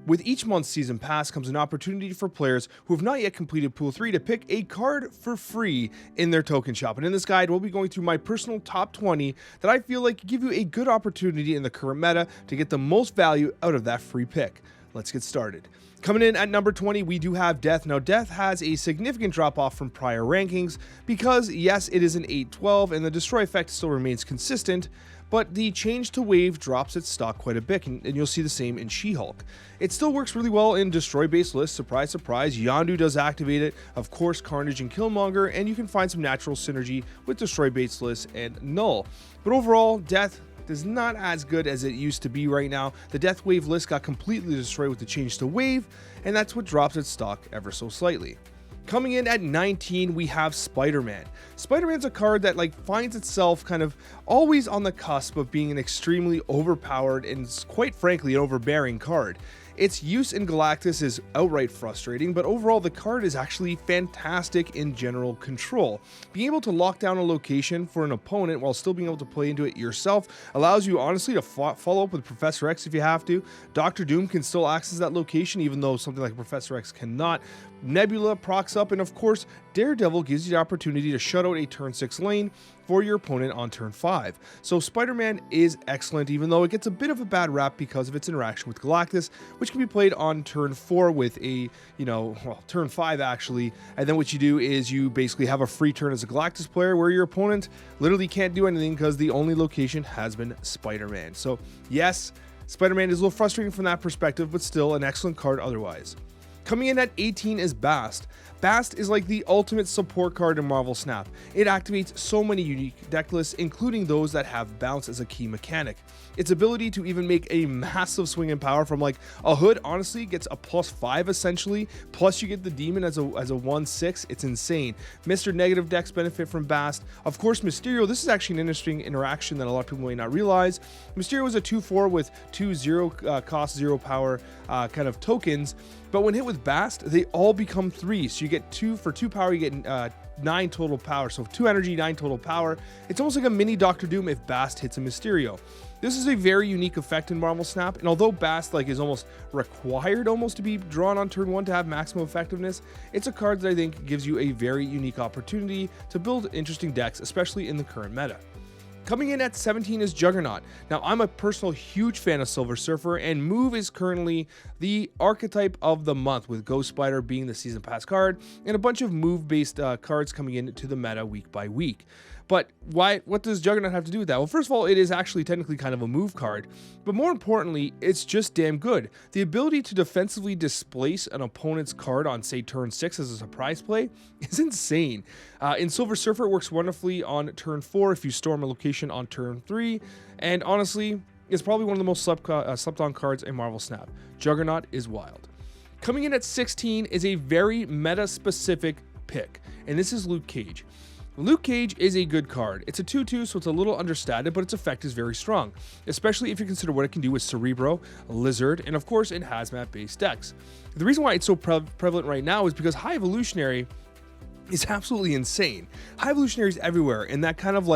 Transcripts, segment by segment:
With each month's season pass comes an opportunity for players who have not yet completed Pool 3 to pick a card for free in their token shop. And in this guide, we'll be going through my personal top 20 that I feel like give you a good opportunity in the current meta to get the most value out of that free pick. Let's get started. Coming in at number 20, we do have Death. Now, Death has a significant drop off from prior rankings because, yes, it is an 8-12 and the destroy effect still remains consistent, but the change to wave drops its stock quite a bit, and you'll see the same in She-Hulk. It still works really well in destroy-based lists, surprise, surprise. Yondu does activate it, of course, Carnage and Killmonger, and you can find some natural synergy with destroy-based lists and Null. But overall, Death is not as good as it used to be right now. The Death Wave list got completely destroyed with the change to Wave, and that's what drops its stock ever so slightly. Coming in at 19, we have Spider-Man. Spider-Man's a card that finds itself kind of always on the cusp of being an extremely overpowered and quite frankly an overbearing card. Its use in Galactus is outright frustrating, but overall the card is actually fantastic in general control. Being able to lock down a location for an opponent while still being able to play into it yourself allows you honestly to follow up with Professor X if you have to. Doctor Doom can still access that location even though something like Professor X cannot. Nebula procs up, and of course Daredevil gives you the opportunity to shut out a turn 6 lane for your opponent on turn 5. So Spider-Man is excellent, even though it gets a bit of a bad rap because of its interaction with Galactus, which can be played on turn 4 with a, turn 5 actually, and then what you do is you basically have a free turn as a Galactus player where your opponent literally can't do anything because the only location has been Spider-Man. So yes, Spider-Man is a little frustrating from that perspective, but still an excellent card otherwise. Coming in at 18 is Bast. Bast is like the ultimate support card in Marvel Snap. It activates so many unique deck lists, including those that have bounce as a key mechanic. Its ability to even make a massive swing in power from a hood honestly gets a +5 essentially, plus you get the demon as a 1/6. It's insane. Mr. Negative decks benefit from Bast. Of course, Mysterio, this is actually an interesting interaction that a lot of people may not realize. Mysterio is a 2/4 with 2/0 cost 0 power kind of tokens, but when hit with Bast, they all become 3. So you get 2 for 2 power, you get 9 total power. So 2 energy, 9 total power. It's almost like a mini Doctor Doom if Bast hits a Mysterio. This is a very unique effect in Marvel Snap, and although Bast is almost required to be drawn on turn 1 to have maximum effectiveness, it's a card that I think gives you a very unique opportunity to build interesting decks, especially in the current meta. Coming in at 17 is Juggernaut. Now, I'm a personal huge fan of Silver Surfer, and Move is currently the archetype of the month, with Ghost Spider being the Season Pass card, and a bunch of move-based cards coming into the meta week by week. But what does Juggernaut have to do with that? Well, first of all, it is actually technically kind of a move card, but more importantly, it's just damn good. The ability to defensively displace an opponent's card on, say, turn 6 as a surprise play is insane. In Silver Surfer, it works wonderfully on turn 4 if you storm a location on turn 3, and honestly, it's probably one of the most slept on cards in Marvel Snap. Juggernaut is wild. Coming in at 16 is a very meta-specific pick, and this is Luke Cage. Luke Cage is a good card. It's a 2/2, so it's a little understated, but its effect is very strong, especially if you consider what it can do with Cerebro, Lizard, and of course in hazmat-based decks. The reason why it's so prevalent right now is because High Evolutionary is absolutely insane. High Evolutionaries everywhere, and that kind of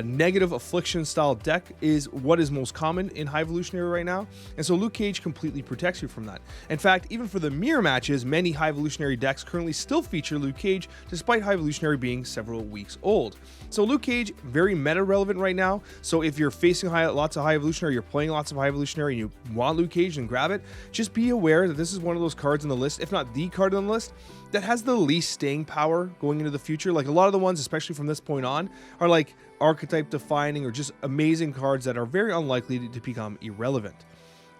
negative affliction style deck is what is most common in High Evolutionary right now, and so Luke Cage completely protects you from that. In fact, even for the mirror matches, many High Evolutionary decks currently still feature Luke Cage, despite High Evolutionary being several weeks old. So Luke Cage, very meta relevant right now, so if you're facing lots of High Evolutionary, you're playing lots of High Evolutionary, and you want Luke Cage, and grab it, just be aware that this is one of those cards on the list, if not the card on the list, that has the least staying power going into the future. A lot of the ones, especially from this point on, are archetype defining or just amazing cards that are very unlikely to become irrelevant.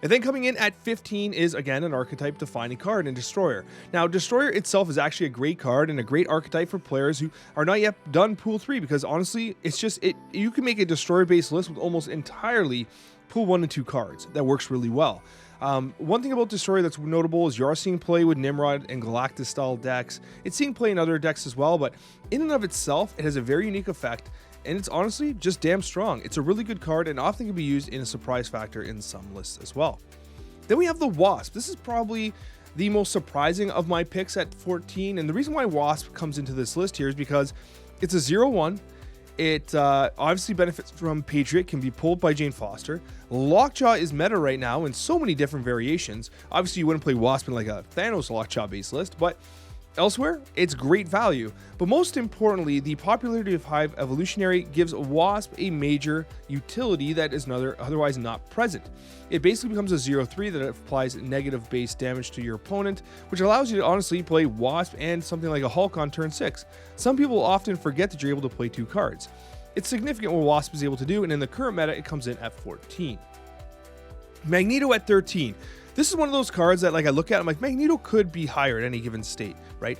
And then coming in at 15 is, again, an archetype defining card in Destroyer. Now, Destroyer itself is actually a great card and a great archetype for players who are not yet done Pool 3, because honestly, you can make a Destroyer-based list with almost entirely Pool 1 and 2 cards. That works really well. One thing about Destroyer that's notable is you are seeing play with Nimrod and Galactus style decks. It's seeing play in other decks as well, but in and of itself, it has a very unique effect, and it's honestly just damn strong. It's a really good card and often can be used in a surprise factor in some lists as well. Then we have the Wasp. This is probably the most surprising of my picks at 14, and the reason why Wasp comes into this list here is because it's a 0/1. It obviously benefits from Patriot, can be pulled by Jane Foster. Lockjaw is meta right now in so many different variations. Obviously, you wouldn't play Wasp in like a Thanos Lockjaw base list, but elsewhere, it's great value. But most importantly, the popularity of Hive Evolutionary gives Wasp a major utility that is otherwise not present. It basically becomes a 0/3 that applies negative base damage to your opponent, which allows you to honestly play Wasp and something like a Hulk on turn 6. Some people often forget that you're able to play 2 cards. It's significant what Wasp is able to do, and in the current meta, it comes in at 14. Magneto at 13. This is one of those cards that, like, I look at, I'm like, Magneto could be higher at any given state, right?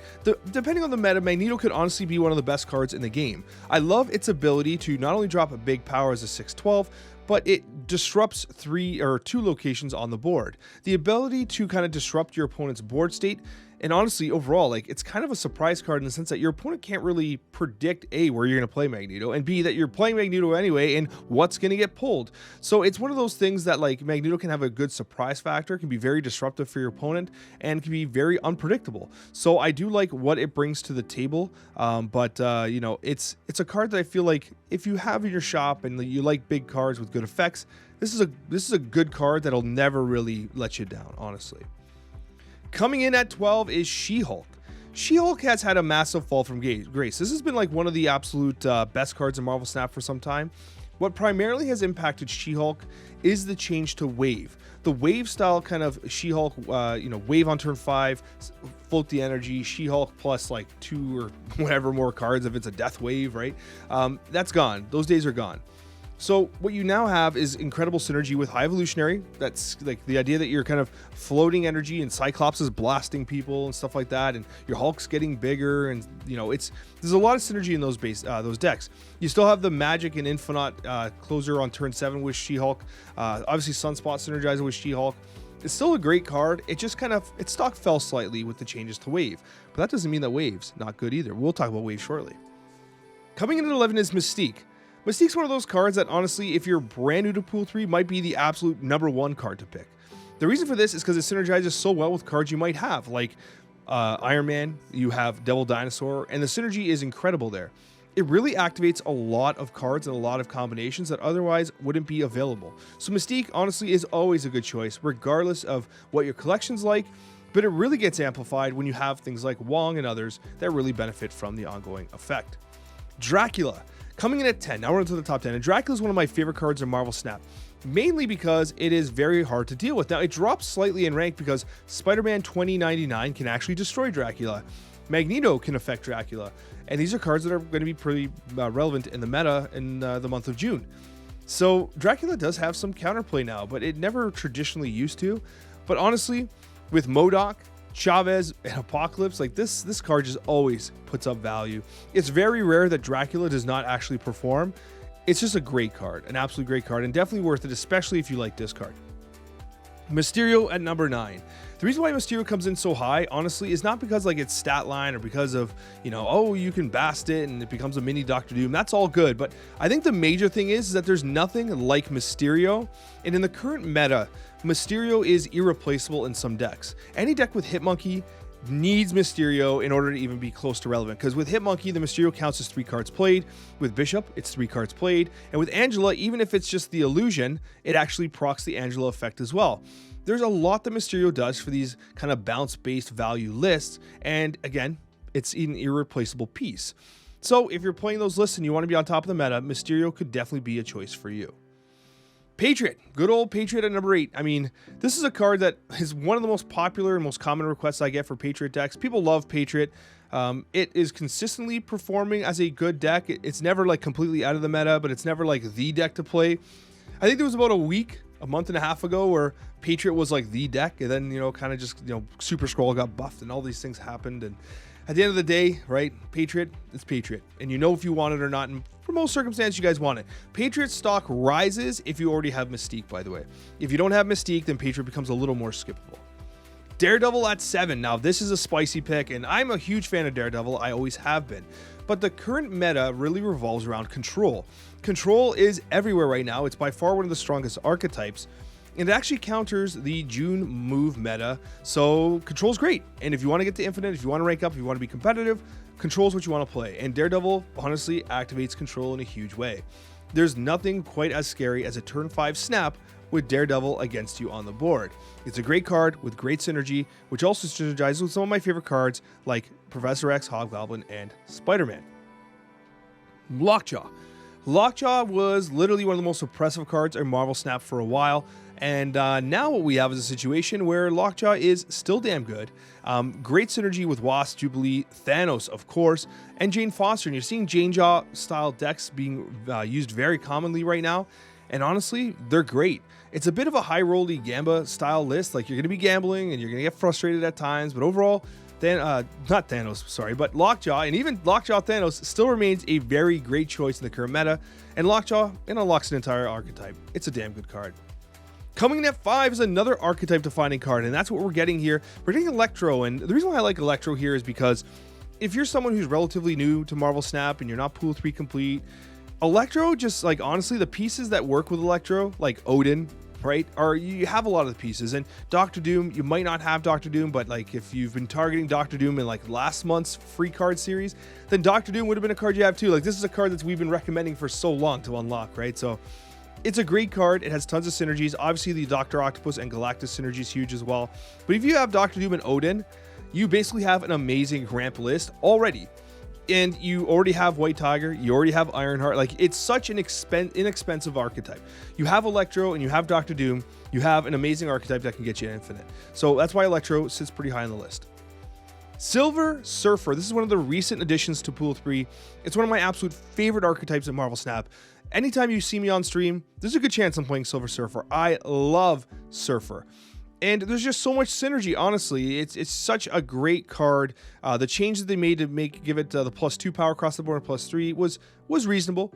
Depending on the meta, Magneto could honestly be one of the best cards in the game. I love its ability to not only drop a big power as a 6/12, but it disrupts 3 or 2 locations on the board. The ability to kind of disrupt your opponent's board state, and honestly, overall, like, it's kind of a surprise card in the sense that your opponent can't really predict A, where you're going to play Magneto, and B, that you're playing Magneto anyway, and what's going to get pulled. So it's one of those things that, like, Magneto can have a good surprise factor, can be very disruptive for your opponent, and can be very unpredictable. So I do like what it brings to the table, but you know, it's a card that I feel like if you have in your shop and you like big cards with good effects, this is a good card that'll never really let you down, honestly. Coming in at 12 is She-Hulk. She-Hulk has had a massive fall from grace. This has been like one of the absolute best cards in Marvel Snap for some time. What primarily has impacted She-Hulk is the change to wave. The wave style kind of She-Hulk, you know, wave on turn 5, float the energy, She-Hulk plus like 2 or whatever more cards if it's a death wave, right? That's gone. Those days are gone. So what you now have is incredible synergy with High Evolutionary. That's like the idea that you're kind of floating energy and Cyclops is blasting people and stuff like that, and your Hulk's getting bigger, and you know, there's a lot of synergy in those decks. You still have the Magic and Infinite closer on turn 7 with She-Hulk. Obviously Sunspot synergizing with She-Hulk. It's still a great card. It just kind of, its stock fell slightly with the changes to Wave, but that doesn't mean that Wave's not good either. We'll talk about Wave shortly. Coming in at 11 is Mystique. Mystique's one of those cards that honestly, if you're brand new to Pool 3, might be the absolute #1 card to pick. The reason for this is because it synergizes so well with cards you might have, like Iron Man, you have Devil Dinosaur, and the synergy is incredible there. It really activates a lot of cards and a lot of combinations that otherwise wouldn't be available. So Mystique, honestly, is always a good choice, regardless of what your collection's like, but it really gets amplified when you have things like Wong and others that really benefit from the ongoing effect. Dracula. Coming in at 10, now we're into the top 10, and Dracula is one of my favorite cards in Marvel Snap, mainly because it is very hard to deal with. Now, it drops slightly in rank because Spiderman 2099 can actually destroy Dracula. Magneto can affect Dracula, and these are cards that are going to be pretty relevant in the meta in the month of June. So Dracula does have some counterplay now, but it never traditionally used to. But honestly, with MODOK, Chavez, and Apocalypse, like this card just always puts up value. It's very rare that Dracula does not actually perform. It's just a great card, an absolute great card, and definitely worth it, especially if you like this card. Mysterio at number 9. The reason why Mysterio comes in so high, honestly, is not because like its stat line or because of, you know, oh, you can Bast it and it becomes a mini Doctor Doom. That's all good, but I think the major thing is that there's nothing like Mysterio, and in the current meta, Mysterio is irreplaceable in some decks. Any deck with Hitmonkey needs Mysterio in order to even be close to relevant, because with Hitmonkey, the Mysterio counts as 3 cards played. With Bishop, it's 3 cards played, and with Angela, even if it's just the illusion, it actually procs the Angela effect as well. There's a lot that Mysterio does for these kind of bounce-based value lists, and again, it's an irreplaceable piece. So if you're playing those lists and you want to be on top of the meta, Mysterio could definitely be a choice for you. Patriot, good old Patriot at number 8. I mean, this is a card that is one of the most popular and most common requests I get for Patriot decks. People love Patriot. It is consistently performing as a good deck. It's never like completely out of the meta, but it's never like the deck to play. I think there was about a month and a half ago where Patriot was like the deck, and then, you know, kind of just, you know, Super Skrull got buffed and all these things happened, and at the end of the day, right, Patriot, it's Patriot, and you know if you want it or not, and for most circumstances, you guys want it. Patriot stock rises if you already have Mystique, by the way. If you don't have Mystique, then Patriot becomes a little more skippable. Daredevil at 7. Now, this is a spicy pick, and I'm a huge fan of Daredevil. I always have been. But the current meta really revolves around control. Control is everywhere right now. It's by far one of the strongest archetypes. and it actually counters the June move meta, so control's great. And if you want to get to infinite, if you want to rank up, if you want to be competitive, control's what you want to play. And Daredevil honestly activates control in a huge way. There's nothing quite as scary as a turn 5 snap with Daredevil against you on the board. It's a great card with great synergy, which also synergizes with some of my favorite cards like Professor X, Hobgoblin, and Spider-Man. Lockjaw. Lockjaw was literally one of the most oppressive cards in Marvel Snap for a while, and now what we have is a situation where Lockjaw is still damn good. Great synergy with Wasp, Jubilee, Thanos, of course, and Jane Foster. And you're seeing Jane Jaw style decks being used very commonly right now, and honestly, they're great. It's a bit of a high rolly Gamba style list. Like, you're going to be gambling and you're going to get frustrated at times, but overall, not Thanos, sorry, but Lockjaw, and even Lockjaw Thanos still remains a very great choice in the current meta, and Lockjaw unlocks an entire archetype. It's a damn good card. Coming in at 5 is another archetype defining card, and that's what we're getting here. We're getting Electro, and the reason why I like Electro here is because if you're someone who's relatively new to Marvel Snap and you're not Pool 3 complete, Electro, just like honestly, the pieces that work with Electro, like Odin, right, are you have a lot of the pieces. And Doctor Doom, you might not have Doctor Doom, but like if you've been targeting Doctor Doom in like last month's free card series, then Doctor Doom would have been a card you have too. Like, this is a card that we've been recommending for so long to unlock, right? So it's a great card. It has tons of synergies. Obviously, the Dr. Octopus and Galactus synergy is huge as well. But if you have Doctor Doom and Odin, you basically have an amazing ramp list already. And you already have White Tiger, you already have Ironheart. Like, it's such an inexpensive archetype. You have Electro and you have Doctor Doom. You have an amazing archetype that can get you infinite. So that's why Electro sits pretty high on the list. Silver Surfer. This is one of the recent additions to Pool 3. It's one of my absolute favorite archetypes in Marvel Snap. Anytime you see me on stream, there's a good chance I'm playing Silver Surfer. I love Surfer. And there's just so much synergy, honestly. It's such a great card. The change that they made to give it the +2 power across the board and +3 was reasonable.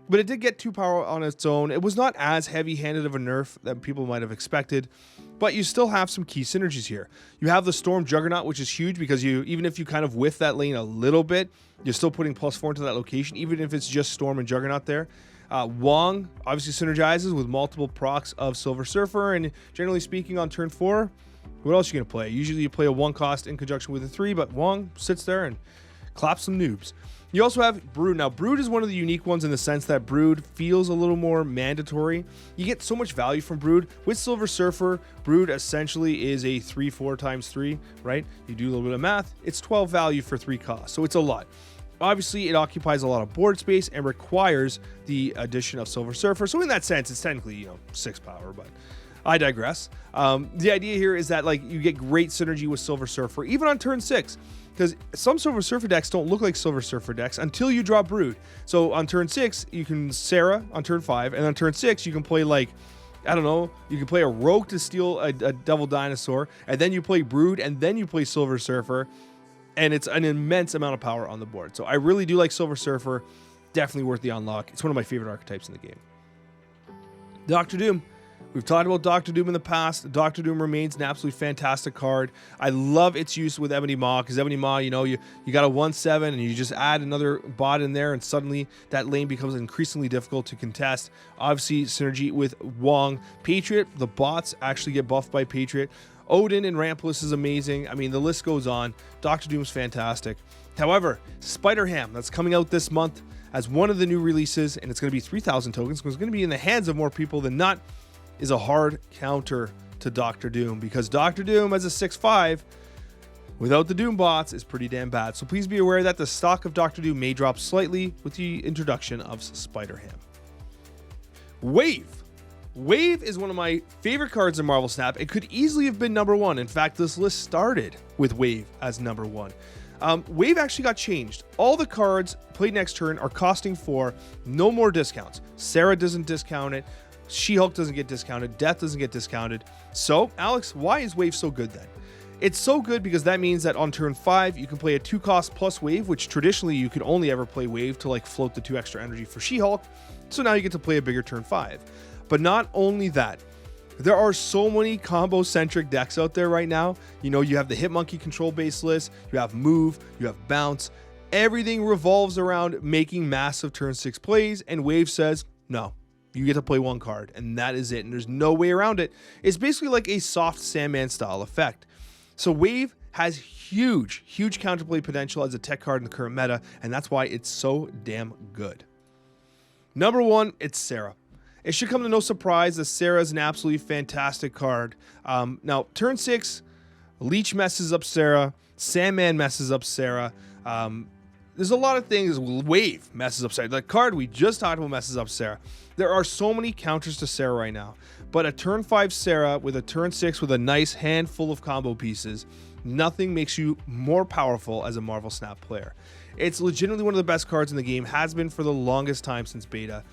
But it did get 2 power on its own. It was not as heavy-handed of a nerf that people might have expected. But you still have some key synergies here. You have the Storm Juggernaut, which is huge because even if you kind of whiff that lane a little bit, you're still putting +4 into that location, even if it's just Storm and Juggernaut there. Wong obviously synergizes with multiple procs of Silver Surfer, and generally speaking on turn 4, what else are you going to play? Usually you play a 1 cost in conjunction with a 3, but Wong sits there and claps some noobs. You also have Brood. Now, Brood is one of the unique ones in the sense that Brood feels a little more mandatory. You get so much value from Brood. With Silver Surfer, Brood essentially is a 3/4 times 3, right? You do a little bit of math, it's 12 value for 3 costs, so it's a lot. Obviously, it occupies a lot of board space and requires the addition of Silver Surfer. So in that sense, it's technically, 6 power, but I digress. The idea here is that like you get great synergy with Silver Surfer, even on turn 6, because some Silver Surfer decks don't look like Silver Surfer decks until you draw Brood. So on turn 6, you can Sarah on turn 5, and on turn 6, you can play like, I don't know, you can play a Rogue to steal a Devil Dinosaur, and then you play Brood, and then you play Silver Surfer. And it's an immense amount of power on the board. So I really do like Silver Surfer. Definitely worth the unlock. It's one of my favorite archetypes in the game. Doctor Doom. We've talked about Doctor Doom in the past. Doctor Doom remains an absolutely fantastic card. I love its use with Ebony Maw, because Ebony Maw, you got a 1/7 and you just add another bot in there and suddenly that lane becomes increasingly difficult to contest. Obviously, synergy with Wong. Patriot, the bots actually get buffed by Patriot. Odin and Rampless is amazing. I mean, the list goes on. Doctor Doom's fantastic. However, Spider-Ham, that's coming out this month as one of the new releases, and it's going to be 3,000 tokens, because it's going to be in the hands of more people than not, is a hard counter to Doctor Doom, because Doctor Doom as a 6/5 without the Doom bots is pretty damn bad. So please be aware that the stock of Doctor Doom may drop slightly with the introduction of Spider-Ham. Wave. Wave is one of my favorite cards in Marvel Snap. It could easily have been number 1. In fact, this list started with Wave as number 1. Wave actually got changed. All the cards played next turn are costing 4. No more discounts. Sarah doesn't discount it. She-Hulk doesn't get discounted. Death doesn't get discounted. So, Alex, why is Wave so good then? It's so good because that means that on turn 5, you can play a 2 cost plus Wave, which traditionally you could only ever play Wave to like float the 2 extra energy for She-Hulk. So now you get to play a bigger turn 5. But not only that, there are so many combo-centric decks out there right now. You have the Hitmonkey control base list, you have Move, you have Bounce. Everything revolves around making massive turn 6 plays, and Wave says, no, You get to play one card, and that is it, and there's no way around it. It's basically like a soft Sandman style effect. So Wave has huge counterplay potential as a tech card in the current meta, and that's why it's so damn good. Number 1, it's Sarah. It should come to no surprise that Sarah is an absolutely fantastic card. Now, turn 6, Leech messes up Sarah, Sandman messes up Sarah. There's a lot of things. Wave messes up Sarah. The card we just talked about messes up Sarah. There are so many counters to Sarah right now. But a turn 5 Sarah with a turn 6 with a nice handful of combo pieces, nothing makes you more powerful as a Marvel Snap player. It's legitimately one of the best cards in the game, has been for the longest time since beta.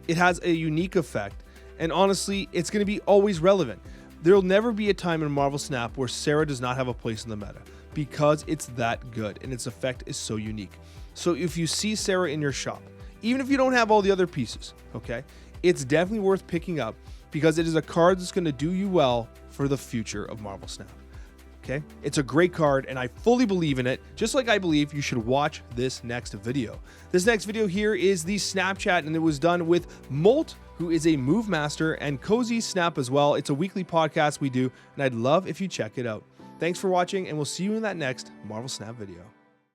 It has a unique effect, and honestly, it's going to be always relevant. There'll never be a time in Marvel Snap where Sarah does not have a place in the meta, because it's that good and its effect is so unique. So if you see Sarah in your shop, even if you don't have all the other pieces, okay, it's definitely worth picking up because it is a card that's going to do you well for the future of Marvel Snap. Okay, it's a great card and I fully believe in it, just like I believe you should watch this next video. This next video here is the Snapchat, and it was done with Molt, who is a move master, and Cozy Snap as well. It's a weekly podcast we do, and I'd love if you check it out. Thanks for watching, and we'll see you in that next Marvel Snap video.